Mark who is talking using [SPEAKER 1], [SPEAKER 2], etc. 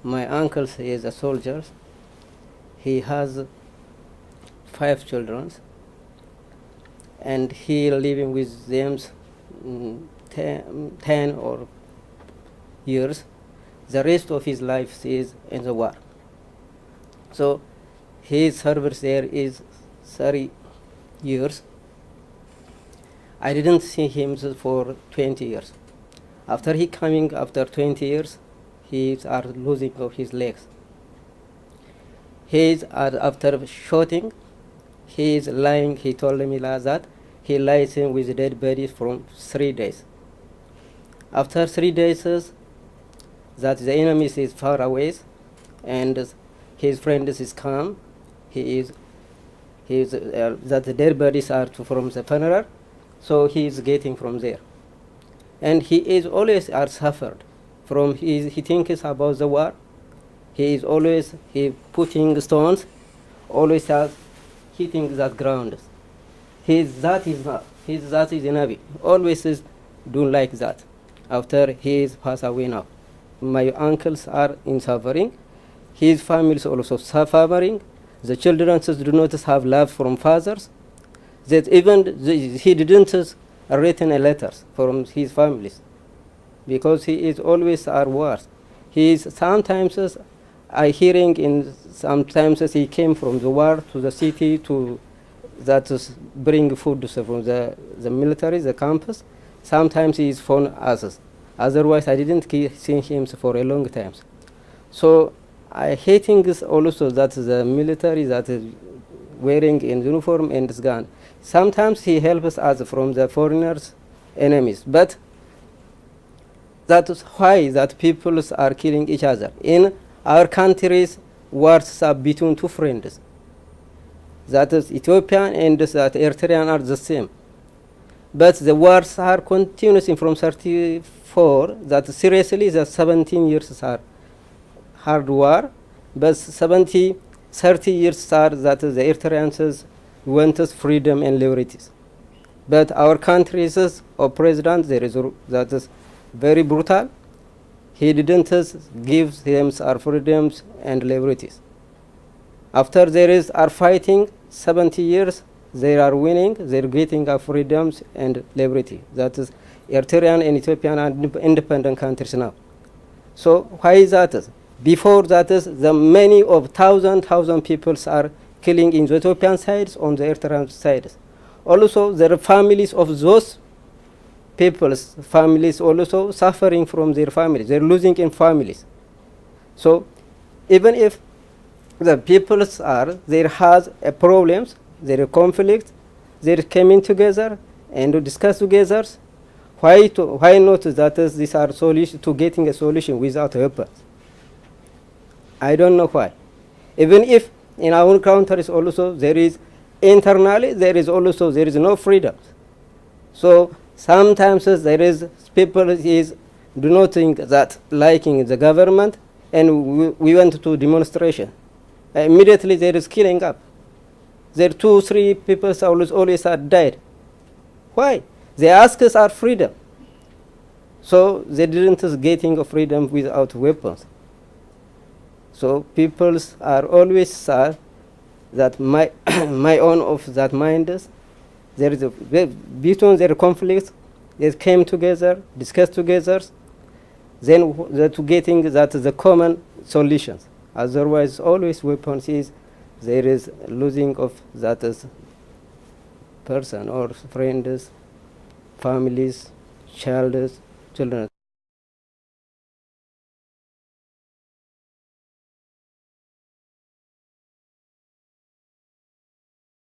[SPEAKER 1] my uncle is a soldier. He has 5 children, and he living with them 10 or years. The rest of his life is in the war. So his service there is 30 years. I didn't see him for 20 years. After he coming after 20 years, he are losing of his legs. He is after shooting, he is lying. He told me that he lies in with dead bodies from 3 days. After 3 days, that the enemy is far away, and his friend is calm. He is that the dead bodies are from the funeral, so he is getting from there, and he is always are suffered from. He thinks about the war. He is always putting stones, always hitting that ground. That is Nabi. Always is do like that. After he is passed away now, my uncles are in suffering. His family is also suffering. The children do not have love from fathers. That even he didn't written a letters from his families, because he is always at war. He is sometimes I hearing in sometimes he came from the war to the city to that is bring food from the military, the campus. Sometimes he is phone us. Otherwise, I didn't see him for a long time. So I hating this also that the military that is wearing in uniform and this gun. Sometimes he helps us from the foreigners' enemies, but that is why that people are killing each other. In our countries, wars are between 2 friends. That is Ethiopian and that Eritrean are the same. But the wars are continuing from 34, that seriously the 17 years are hard war, but 30 years are that the Eritreans want freedom and liberties. But our countries or president there is that is very brutal. He didn't give them our freedoms and liberties. After there is are fighting 70 years, they are winning, they are getting our freedoms and liberty. That is Eritrean and Ethiopian are independent countries now. So why is that? Before that is the many of thousand people are killing in the Ethiopian sides, on the Eritrean sides. Also the families of those people's families also suffering from their families. They're losing in families. So even if the peoples there has a problems, there are conflicts, they're coming together and to discuss together. Why not that is these are solution to getting a solution without weapons? I don't know why. Even if in our countries also there is internally there is no freedom. So sometimes there is people do not think that liking the government, and we went to demonstration. Immediately there is killing up. There 2-3 people always are died. Why? They ask us our freedom. So they didn't getting freedom without weapons. So people are always sad that my own of that mind is there is between their conflicts, they came together, discussed together, then to getting that the common solutions. Otherwise, always weapons is there is losing of that is person or friends, families, children.